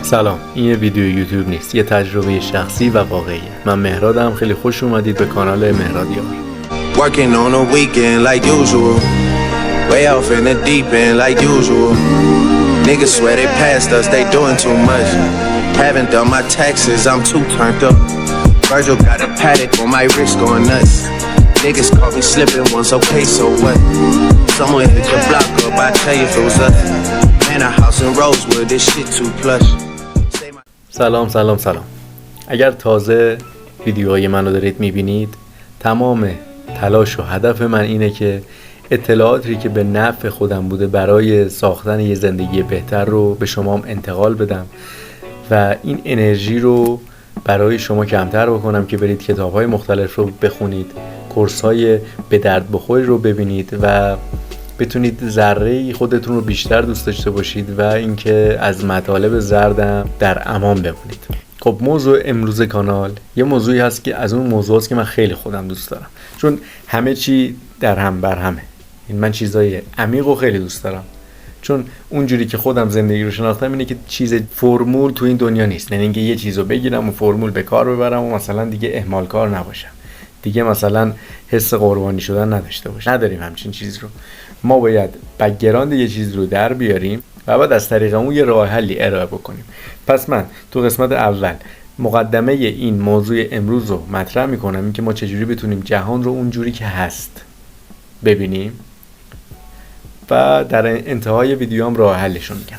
سلام، این یه ویدیو یوتیوب نیست، یه تجربه شخصی و واقعیه. من مهرادم، خیلی خوش اومدید به کانال مهرادیار. Working on a weekend like usual. Way off in the deep end like usual. Niggas swear they passed us, they doing too much. Haven't done my taxes, I'm too turned up. Virgil got a paddock on my wrist going nuts. Niggas caught me slipping once, okay, so what? Someone hit your block up, I tell you if it was us. Man, a house in Rosewood, this shit too plush. سلام. اگر تازه ویدیوهای منو دارید میبینید، تمام تلاش و هدف من اینه که اطلاعاتی که به نفع خودم بوده برای ساختن یه زندگی بهتر رو به شما انتقال بدم و این انرژی رو برای شما کمتر بکنم که برید کتاب‌های مختلف رو بخونید، کورس‌های به درد بخوری رو ببینید و بتونید ذره خودتون رو بیشتر دوست داشته باشید و اینکه از مطالب زردم در امان بمونید. خب موضوع امروز کانال یه موضوعی هست که از اون موضوعاست که من خیلی خودم دوست دارم، چون همه چی در هم بر همه. من چیزای عمیق رو خیلی دوست دارم، چون اونجوری که خودم زندگی رو شناختم اینه که چیز فرمول تو این دنیا نیست. یعنی اینکه یه چیزو بگیرم و فرمول به کار ببرم و مثلا دیگه اهمال کار نباشم، دیگه مثلا حس قربانی شدن نداشته باشم. نداریم همچین چیز رو. ما باید بک‌گراند یه چیز رو در بیاریم و بعد از طریق اون یه راه حلی ارائه بکنیم. پس من تو قسمت اول مقدمه این موضوع امروز رو مطرح میکنم، این که ما چجوری بتونیم جهان رو اونجوری که هست ببینیم و در انتهای ویدیوام راه حلشون میگم.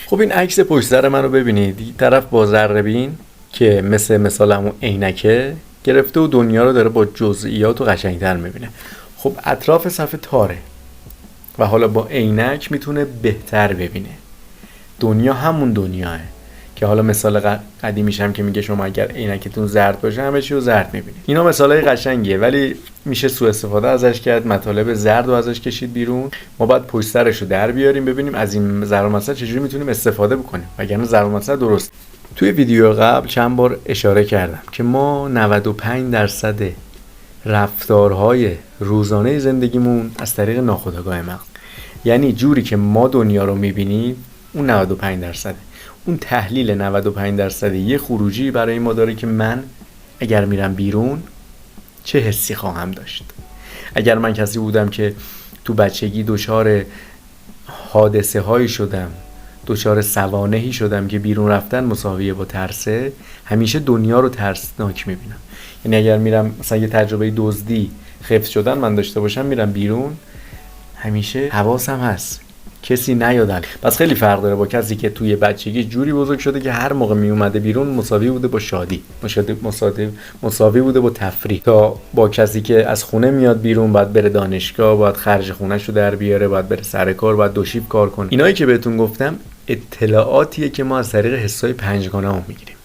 خب این عکس پشت سر من رو ببینید. این طرف با ذره‌بین که مثال همون عینکه گرفته و دنیا رو داره با جزئیات و قشنگتر میبینه. خب اطراف صفحه تاره و حالا با عینک میتونه بهتر ببینه. دنیا همون دنیاه که حالا مثال قدیمیش هم که میگه شما اگر عینکتون زرد باشه همه چی رو زرد میبینید. اینا مثالای قشنگیه ولی میشه سوء استفاده ازش کرد، مطالب زرد رو ازش کشید بیرون. ما باید پشت سرش رو در بیاریم ببینیم از این ضرب المثل چجوری میتونیم استفاده بکنیم، وگرنه ضرب المثل درست. توی ویدیو قبل چند بار اشاره کردم که ما 95% رفتارهای روزانه زندگیمون از طریق ناخودآگاه مغز، یعنی جوری که ما دنیا رو میبینیم اون 95%. اون تحلیل 95% یه خروجی برای ما داره که من اگر میرم بیرون چه حسی خواهم داشت. اگر من کسی بودم که تو بچگی دچار حادثه هایی شدم، دچار سوانحی شدم که بیرون رفتن مساویه با ترسه، همیشه دنیا رو ترسناک میبینم. یعنی اگر میرم مثلا یه تجربه دزدی، خفت شدن من داشته باشم، میرم بیرون همیشه حواسم هست کسی نیادن. پس خیلی فرق داره با کسی که توی بچگی جوری بزرگ شده که هر موقع می اومده بیرون مساوی بوده با شادی، مساوی بوده با تفریح، تا با کسی که از خونه میاد بیرون باید بره دانشگاه، باید خرج خونه‌شو در بیاره، باید بره سر کار، باید دو شیفت کار کنه. اینایی که بهتون گفتم اطلاعاتیه که ما از طریق حسای پنجگانه‌مون میگیریم.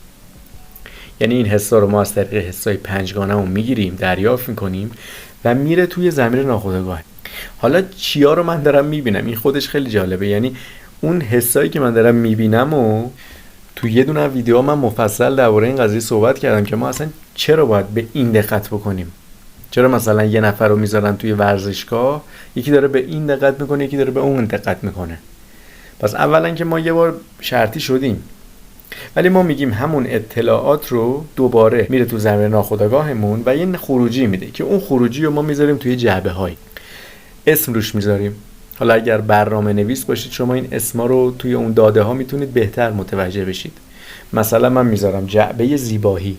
یعنی این حسا رو ما از طریق حسای پنجگانه‌مون میگیریم، دریافت میکنیم و میره توی زمیر ناخودآگاه. حالا چیا رو من دارم میبینم؟ این خودش خیلی جالبه. یعنی اون حسایی که من دارم میبینم و تو یه دونه ویدیو من مفصل درباره این قضیه صحبت کردم که ما اصلا چرا باید به این دقت بکنیم. چرا مثلا یه نفر رو میذارن توی ورزشگاه، یکی داره به این دقت میکنه، یکی داره به اون دقت میکنه. پس اولا که ما یه بار شرطی شدیم، ولی ما میگیم همون اطلاعات رو دوباره میره تو زمیر ناخودآگاهمون و یه خروجی میده که اون خروجی رو ما میذاریم توی جعبه‌های، اسم روش میذاریم. حالا اگر برنامه نویس باشید شما این اسما رو توی اون داده ها میتونید بهتر متوجه بشید. مثلا من میذارم جعبه زیبایی،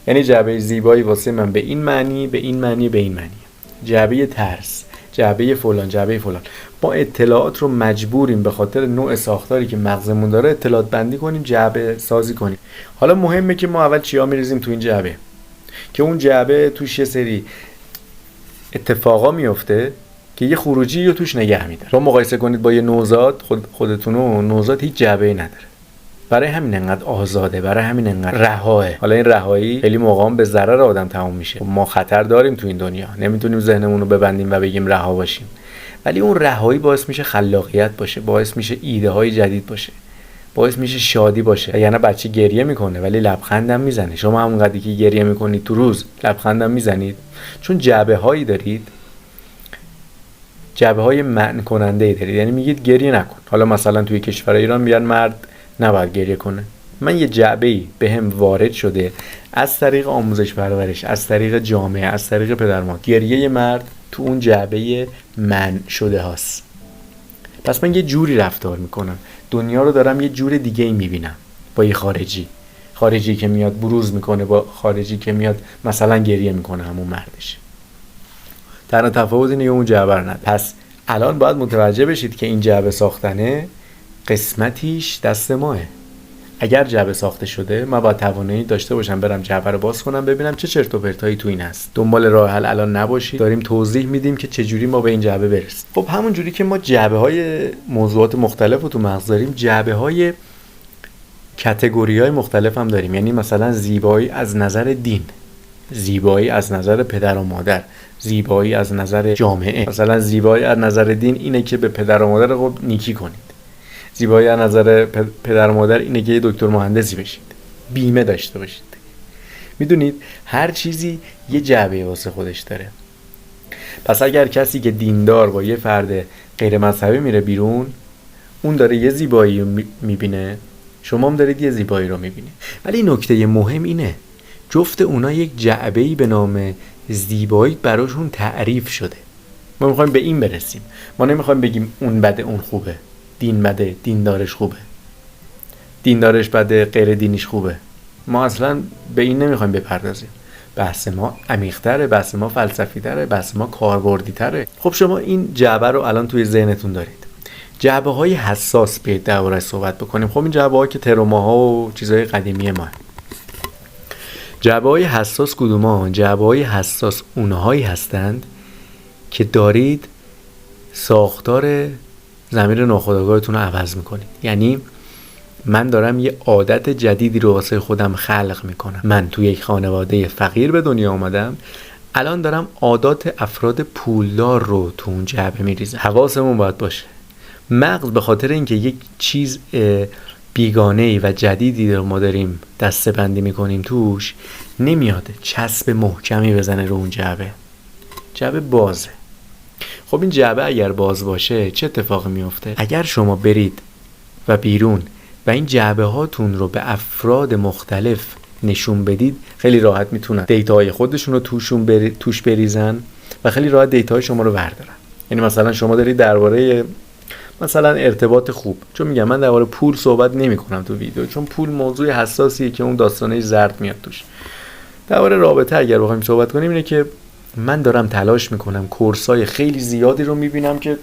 یعنی جعبه زیبایی واسه من به این معنی، به این معنی، به این معنی. جعبه ترس، جعبه فلان. ما اطلاعات رو مجبوریم به خاطر نوع ساختاری که مغزمون داره اطلاعات بندی کنیم، جعبه سازی کنیم. حالا مهمه که ما اول چیا میریزیم تو این جعبه که اون جعبه توش یه سری اتفاقا میفته که یه خروجی رو توش نگه میداره. شما مقایسه کنید با یه نوزاد، خودتونو، نوزاد هیچ جعبه‌ای نداره. برای همین انقدر آزاده، برای همین انقدر رهاه. حالا این رهایی خیلی موقعا به ضرر آدم تموم میشه. ما خطر داریم تو این دنیا، نمیتونیم ذهنمون رو ببندیم و بگیم رها باشیم، ولی اون رهایی باعث میشه خلاقیت باشه، باعث میشه ایده های جدید باشه، باعث میشه شادی باشه. یعنی بچه گریه میکنه ولی لبخندم میزنه. شما همون قدری که گریه میکنید تو روز لبخندم میزنید، چون جعبه هایی دارید جعبه‌های منع کننده دارید، یعنی میگید گریه نکن. حالا مثلا توی کشور ایران میگن مرد نباید گریه کنه. من یه جعبه‌ای بهم وارد شده از طریق آموزش پرورش، از طریق جامعه، از طریق پدر مادر. گریه مرد تو اون جعبه منع شده هاست. پس من یه جوری رفتار میکنم، دنیا رو دارم یه جور دیگه میبینم با یه خارجی که میاد بروز میکنه، با خارجی که میاد مثلا گریه میکنه همون مردش. تنها تفاوت اینه اون جعبه رو نداره. پس الان باید متوجه بشید که این جعبه ساختنه قسمتیش دست ماه. اگر جعبه ساخته شده من باید توانایی داشته باشم برم جعبه رو باز کنم ببینم چه چرت و پرتایی تو این هست. دنبال راه حل الان نباشید، داریم توضیح میدیم که چه جوری ما به این جعبه برسیم. خب همون جوری که ما جعبه‌های موضوعات مختلف رو تو مغز داریم، جعبه‌های کاتگوری‌های مختلف هم داریم. یعنی مثلا زیبایی از نظر دین، زیبایی از نظر پدر و مادر، زیبایی از نظر جامعه. مثلا زیبایی از نظر دین اینه که به پدر و مادر خب نیکی کنید. زیبایی از نظر پدر و مادر اینه که یه دکتر مهندسی بشید، بیمه داشته باشید. میدونید هر چیزی یه جعبه واسه خودش داره. پس اگر کسی که دیندار با یه فرد غیر مذهبی میره بیرون، اون داره یه زیبایی رو میبینه، شما هم دارید یه زیبایی رو میبینید. ولی نکته مهم اینه جفت اونا یک جعبه‌ای به نام زیبایی براشون تعریف شده. ما میخوایم به این برسیم. ما نمیخوایم بگیم اون بده اون خوبه، دین بده دیندارش خوبه، دیندارش بده غیر دینیش خوبه. ما اصلا به این نمیخوایم بپردازیم. بحث ما عمیق‌تره، بحث ما فلسفی‌تره، بحث ما کاربردی‌تره. خب شما این جعبه رو الان توی ذهنتون دارید. جعبه‌های حساس بیاید درباره‌اش صحبت بکنیم. خب این جعبه‌ها که تروماها و چیزهای قدیمی ما. جعبه‌های حساس کدوما؟ جعبه‌های حساس اونهایی هستند که دارید ساختار ضمیر ناخودآگاهتون رو عوض میکنید. یعنی من دارم یه عادت جدیدی رو واسه خودم خلق میکنم. من توی یک خانواده فقیر به دنیا آمدم، الان دارم عادات افراد پولدار رو تو اون جعبه میریزم. حواسمون باید باشه. مغز به خاطر اینکه یک چیز بیگانه‌ای و جدیدی رو ما داریم دسته بندی میکنیم توش، نمیاد چسب محکمی بزنه رو اون جعبه. جعبه بازه. خب این جعبه اگر باز باشه چه اتفاقی میفته؟ اگر شما برید و بیرون و این جعبه هاتون رو به افراد مختلف نشون بدید، خیلی راحت میتونن دیتاهای خودشون رو توش بریزن و خیلی راحت دیتاهای شما رو بردارن. یعنی مثلا شما دارید درباره مثلا ارتباط خوب، چون میگم من درباره پول صحبت نمی‌کنم تو ویدیو، چون پول موضوع حساسیه که اون داستانه زرد میاد توش. درباره رابطه اگر بخوایم صحبت کنیم اینه که من دارم تلاش میکنم کورسای خیلی زیادی رو میبینم که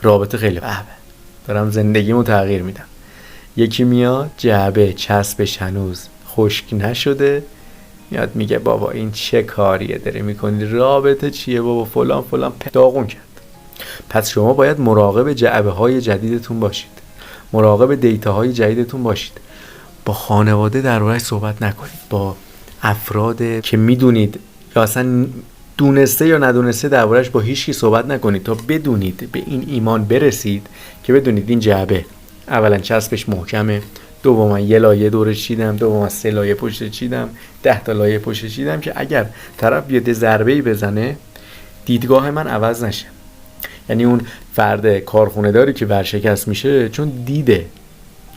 رابطه خیلی دارم زندگیمو تغییر میدم. یکی میاد جعبه چسبش هنوز خشک نشده، میاد میگه بابا این چه کاریه داره میکنی، رابطه چیه بابا، فلان داغون کرد. پس شما باید مراقب جعبه های جدیدتون باشید، مراقب دیتا های جدیدتون باشید. با خانواده درباره‌اش صحبت نکنید، با افراد که میدونید یا اصلا دونسته یا ندونسته درباره‌اش با هیچ کی صحبت نکنید تا بدونید، به این ایمان برسید که بدونید این جعبه اولا چسبش محکمه، دوما یه لایه دورش چیدم، دوما 3 لایه پشت چیدم، 10 تا لایه پشت چیدم که اگر طرف بیاد ضربه‌ای بزنه دیدگاه من عوض نشه. یعنی اون فرد کارخونه داری که ورشکست میشه چون دیده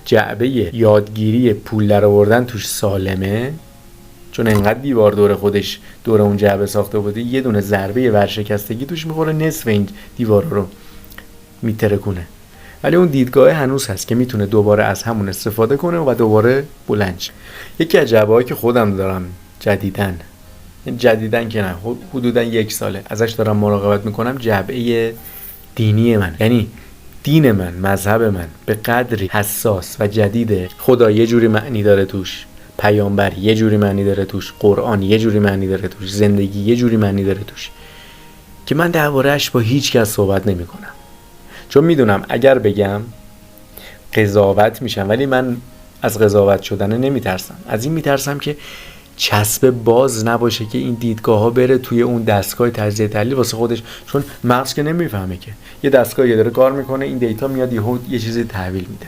جعبه یادگیری پول در آوردن توش سالمه، چون انقدر دیوار دور خودش دور اون جعبه ساخته بوده، یه دونه ضربه ورشکستگی توش میخوره نصف این دیوار رو میترکونه. ولی اون دیدگاه هنوز هست که میتونه دوباره از همون استفاده کنه و دوباره بلند شه. یکی از جعبه‌هایی که خودم دارم جدیدن که نه، حدوداً 1 ساله ازش دارم مراقبت میکنم، جعبه دینی من. یعنی دین من، مذهب من به قدری حساس و جدیده، خدا یه جوری معنی داره توش، پیامبر یه جوری معنی داره توش، قرآن یه جوری معنی داره توش، زندگی یه جوری معنی داره توش که من درباره‌اش با هیچ کس صحبت نمی‌کنم. چون میدونم اگر بگم قضاوت میشم، ولی من از قضاوت شدن نمیترسم. از این میترسم که چسب باز نباشه که این دیدگاه ها بره توی اون دستگاه تجزیه تحلیل واسه خودش، چون مغز که نمیفهمه که یه دستگاهی داره کار میکنه، این دیتا میاد یه چیزی تحویل میده.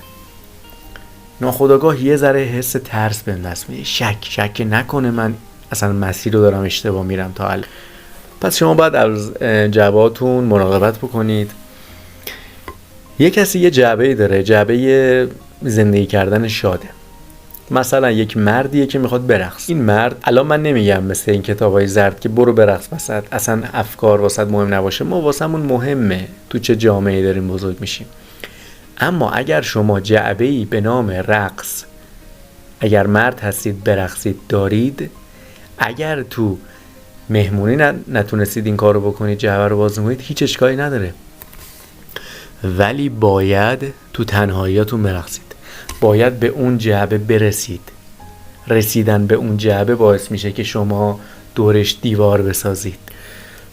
ناخودآگاه یه ذره حس ترس بهم دست میده، شک نکنه من اصلا مسیر رو دارم اشتباه میرم تا حالا. پس شما باید از جعبه‌هاتون مراقبت بکنید. یک کسی یه جعبه‌ای داره، جعبه زندگی کردن شاده. مثلا یک مردیه که میخواد برقص. این مرد، الان من نمیگم مثل این کتابای زرد که برو برقص وسط، اصلا افکار واسط مهم نباشه. ما واسمون مهمه تو چه جامعه‌ای داریم بزرگ میشیم. اما اگر شما جعبه‌ای به نام رقص، اگر مرد هستید برقصید دارید، اگر تو مهمونی نتونستید این کارو بکنید، جعبه رو باز نکنید، هیچ اشکالی نداره. ولی باید تو تنهاییاتون برقصید. باید به اون جعبه برسید. رسیدن به اون جعبه باعث میشه که شما دورش دیوار بسازید.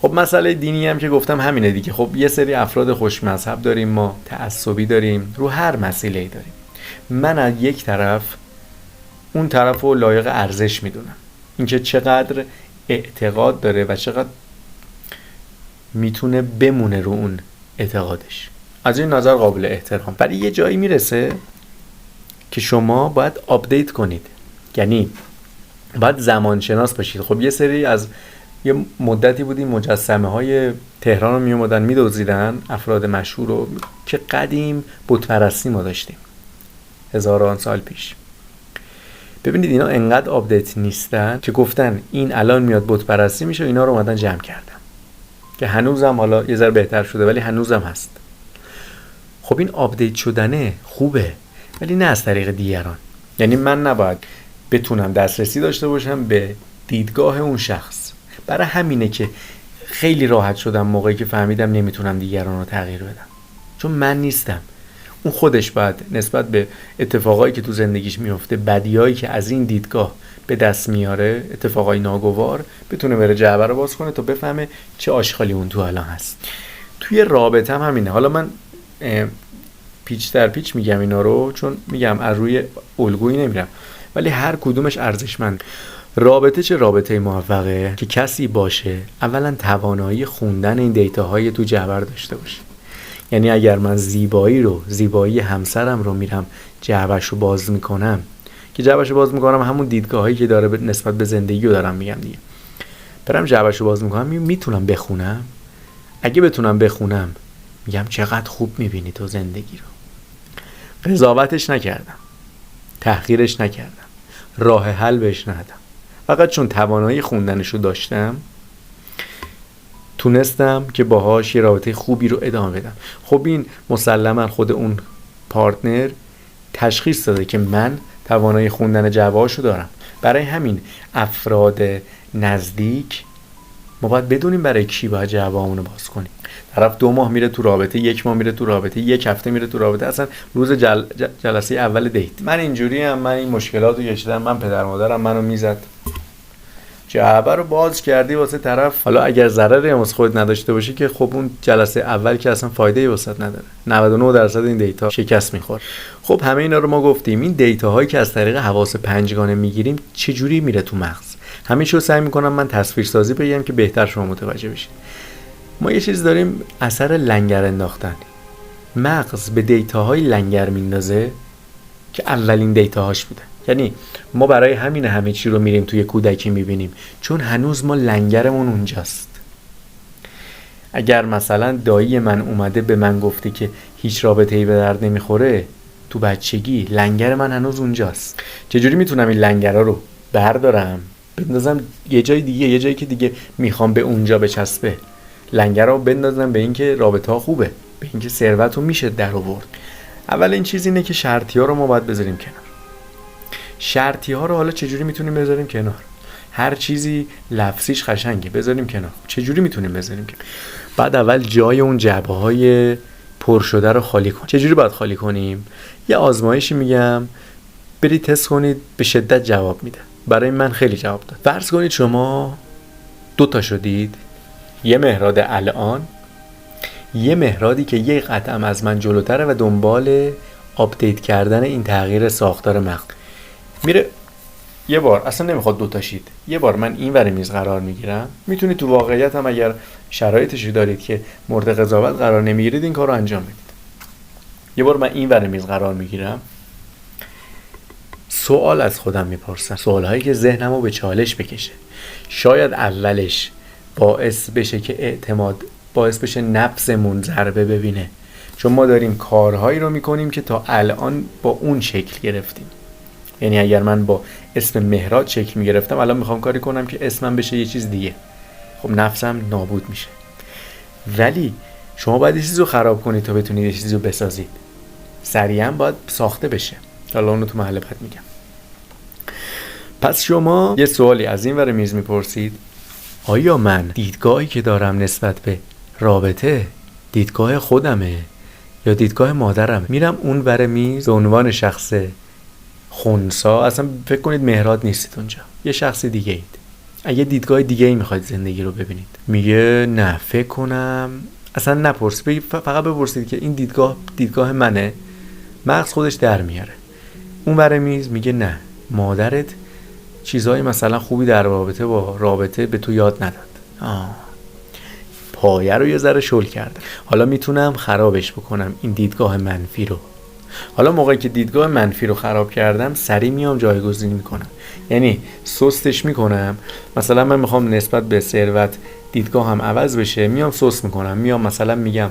خب مسئله دینی هم که گفتم همینه دیگه. خب یه سری افراد خوش مذهب داریم، ما تعصبی داریم، رو هر مسئله‌ای داریم. من از یک طرف اون طرف رو لایق ارزش میدونم، اینکه چقدر اعتقاد داره و چقدر میتونه بمونه رو اون اعتقادش. از این نظر قابل احترام. ولی یه جایی میرسه که شما باید آپدیت کنید، یعنی باید زمانشناس باشید. خب یه سری از یه مدتی بودیم مجسمه های تهران رو می اومدن میدوزیدن، افراد مشهور رو که قدیم بت پرستی ما داشتیم هزاران سال پیش. ببینید اینا انقدر آپدیت نیستن که گفتن این الان میاد بت پرستی میشه، اینا رو اومدن جمع کردن که هنوزم حالا یه ذره بهتر شده ولی هنوزم هست. خب این آپدیت شدنه خوبه، ولی نه از طریق دیگران. یعنی من نباید بتونم دسترسی داشته باشم به دیدگاه اون شخص. برای همینه که خیلی راحت شدم موقعی که فهمیدم نمیتونم دیگران رو تغییر بدم، چون من نیستم. اون خودش باید نسبت به اتفاقایی که تو زندگیش میفته، بدیایی که از این دیدگاه به دست میاره، اتفاقای ناگوار، بتونه بره جعبه رو باز کنه تا بفهمه چه آشغالی اون تو الان هست. توی رابطه هم همینه. حالا من پیچ در پیچ میگم اینا رو، چون میگم از روی الگویی نمیرم، ولی هر کدومش ارزشمند. رابطه چه رابطه موفقه که کسی باشه اولا توانایی خوندن این دیتاهای تو جعبه داشته باشه. یعنی اگر من زیبایی همسرم رو میرم جعبه‌شو رو باز میکنم، که جعبه‌شو رو باز میکنم همون دیدگاهایی که داره نسبت به زندگی رو دارم میگم دیگه، برم جعبه‌شو رو باز میکنم میتونم بخونم. اگه بتونم بخونم میگم چقدر خوب میبینی تو زندگی رو. قضاوتش نکردم، تحقیرش نکردم، راه حل بهش ندادم، فقط چون توانایی خوندنشو داشتم تونستم که باهاش یه رابطه خوبی رو ادامه بدم. خب این مسلما خود اون پارتنر تشخیص داده که من توانایی خوندن جوابشو دارم. برای همین افراد نزدیک ما باید بدونیم برای کی باید جوابمون رو باز کنیم. طرف 2 ماه میره تو رابطه، 1 ماه میره تو رابطه، 1 هفته میره تو رابطه، اصلا روز جلسه اول دیت من اینجوریم، من این مشکلات رو کشیدم، من پدر مادرم منو میزد. جعبه رو باز کردی واسه طرف، حالا اگر ضرری هم واسه خودت نداشته باشی که خب اون جلسه اول که اصلا فایده‌ای واسط نداره. 99% این دیتا شکست میخوره. خب همه اینا رو ما گفتیم. این دیتاهایی که از طریق حواس پنجگانه میگیریم چجوری میره تو مغز؟ همیشه سعی میکنم من تصویرسازی بگم که بهتر شما متوجه بشید. ما یه چیز داریم، اثر لنگر انداختن. مغز به دیتاهای لنگر میندازه که اولین دیتاهاش بوده. یعنی ما برای همین همه چی رو میریم توی کودکی میبینیم، چون هنوز ما لنگرمون اونجاست. اگر مثلا دایی من اومده به من گفته که هیچ رابطه‌ای به درد نمیخوره تو بچگی، لنگر من هنوز اونجاست. چجوری میتونم این لنگرها رو بردارم بندازم یه جای دیگه، یه جایی که دیگه میخوام به اونجا بچسبه؟ لنگر رو بندازم به اینکه رابطه ها خوبه، به اینکه ثروت رو میشه در آورد. اول این چیز اینه که شرطی ها رو ما باید بذاریم کنار. شرطی ها رو حالا چجوری میتونیم بذاریم کنار؟ هر چیزی لفظیش قشنگه، بذاریم کنار. چجوری میتونیم بذاریم کنار؟ بعد اول جای اون جعبه های پر شده رو خالی کنیم. چجوری باید خالی کنیم؟ یه آزمایشی میگم، برید تست کنید، به شدت جواب میده. برای من خیلی جواب داد. فرض کنید شما 2 تا شدید، یه مهراد الان، یه مهرادی که یه قدم از من جلوتره و دنبال آپدیت کردن این تغییر ساختار مغز میره. یه بار اصلا نمیخواد 2 تا شید، یه بار من این ور میز قرار میگیرم. میتونید تو واقعیت هم اگر شرایطشی دارید که مورد قضاوت قرار نمیگیرید این کار رو انجام بدید. یه بار من این ور میز قرار میگیرم، سوال از خودم میپرسم، سوالهایی که ذهنمو به چالش بکشه. شاید اولش باعث بشه که اعتماد، باعث بشه نفسمون ضربه ببینه. چون ما داریم کارهایی رو میکنیم که تا الان با اون شکل گرفتیم. یعنی اگر من با اسم مهراد شکل میگرفتم، الان میخوام کاری کنم که اسمم بشه یه چیز دیگه، خب نفسم نابود میشه. ولی شما باید یه چیزی رو خراب کنید تا بتونید یه چیزی رو بسازید. سریعا باید ساخته بشه. حالا اونو تو محل بعد میگم. پس شما یه سوالی از این ور میز میپرسید: آیا من دیدگاهی که دارم نسبت به رابطه دیدگاه خودمه یا دیدگاه مادرمه؟ میرم اون ور میز به عنوان شخص خنثی، اصلا فکر کنید مهراد نیستید اونجا، یه شخص دیگه اید. اگه دیدگاه دیگه ای میخواید زندگی رو ببینید، میگه نه فکر کنم، اصلا نپرسید، فقط بپرسید که این دیدگاه منه، مغز خودش در میاره. اون ور میز میگه نه، مادرت چیزایی مثلا خوبی در رابطه به تو یاد نداد. پایه رو یه ذره شل کرده. حالا میتونم خرابش بکنم این دیدگاه منفی رو. حالا موقعی که دیدگاه منفی رو خراب کردم، سریع میام جایگزینی میکنم. یعنی سستش میکنم. مثلا من میخوام نسبت به ثروت دیدگاه هم عوض بشه، میام سست میکنم. میام مثلا میگم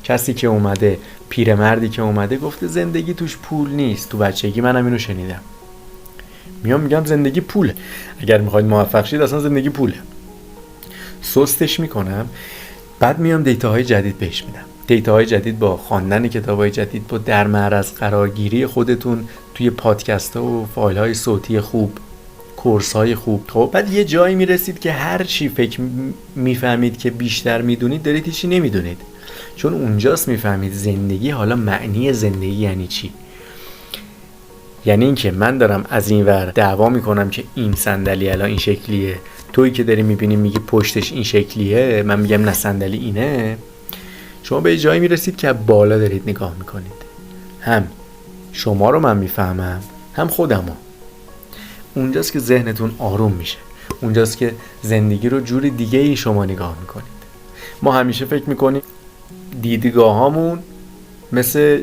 کسی که اومده، پیرمردی که اومده گفته زندگی توش پول نیست. تو بچگی منم اینو شنیدم. میام میگم زندگی پوله. اگر میخواید موفق شید اصلا زندگی پوله. سستش میکنم. بعد میام دیتاهای جدید بهش میدم. دیتاهای جدید با خواندن کتابای جدید، با در معرض قرارگیری خودتون توی پادکست ها و فایل های صوتی خوب، کورس های خوب. خب بعد یه جایی میرسید که هر چی فکر میفهمید که بیشتر میدونید، دارید هیچی نمیدونید. چون اونجاست میفهمید زندگی، حالا معنی زندگی یعنی چی. یعنی این که من دارم از این ور دعوا میکنم که این صندلی الان این شکلیه، تویی که داری میبینی میگی پشتش این شکلیه، من میگم نه صندلی اینه. شما به جایی میرسید که بالا دارید نگاه میکنید. هم شما رو من میفهمم، هم خودمو. اونجاست که ذهنتون آروم میشه. اونجاست که زندگی رو جور دیگه ای شما نگاه میکنید. ما همیشه فکر میکنیم دیدگاهامون مثل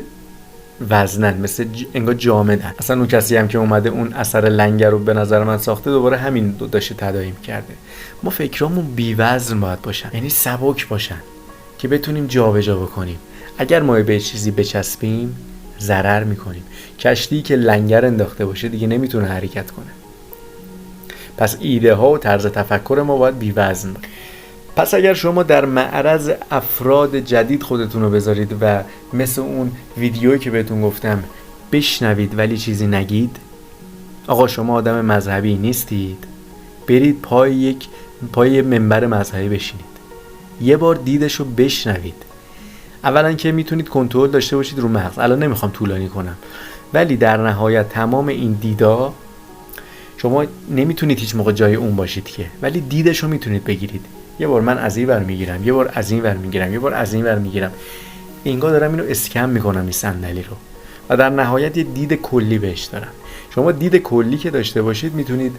وزنن، مثل انگار جامدن. اصلا اون کسی هم که اومده اون اثر لنگر رو به نظر من ساخته، دوباره همین داشته تداعی کرده. ما فکرامون بی وزن باید باشن، یعنی سبک باشن که بتونیم جابجا بکنیم. اگر ما به چیزی بچسبیم ضرر میکنیم. کشتی که لنگر انداخته باشه دیگه نمیتونه حرکت کنه. پس ایده ها و طرز تفکر ما باید بی وزن باشه. پس اگر شما در معرض افراد جدید خودتون رو بذارید و مثل اون ویدیویی که بهتون گفتم بشنوید ولی چیزی نگید، آقا شما آدم مذهبی نیستید، برید پای منبر مذهبی بشینید، یه بار دیدشو بشنوید. اولا که میتونید کنترل داشته باشید رو مغز. الان نمیخوام طولانی کنم، ولی در نهایت تمام این دیدا شما نمیتونید هیچ موقع جای اون باشید که، ولی دیدشو میتونید بگیرید. یه بار من از این ور میگیرم، یه بار از این ور میگیرم، یه بار از این ور میگیرم. انگار دارم اینو اسکن میکنم این صندلی رو، و در نهایت یه دید کلی بهش دارم. شما دید کلی که داشته باشید میتونید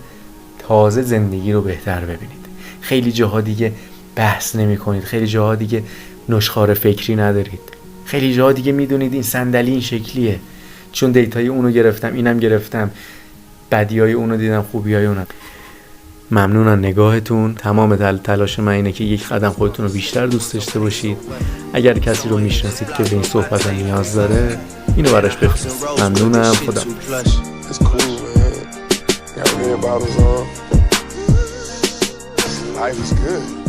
تازه زندگی رو بهتر ببینید. خیلی جاها دیگه بحث نمی کنید، خیلی جاها دیگه نشخوار فکری ندارید، خیلی جاها دیگه میدونید این صندلی این شکلیه چون دیتای اونو گرفتم، اینم گرفتم، بدیای اونو دیدم، خوبیای اونم. ممنونم نگاهتون. تمام تلاش من اینه که یک قدم خودتون رو بیشتر دوست داشته باشید. اگر کسی رو میشناسید که به این صحبت نیاز داره، اینو براش بفرستید. ممنونم. خدا Life is good.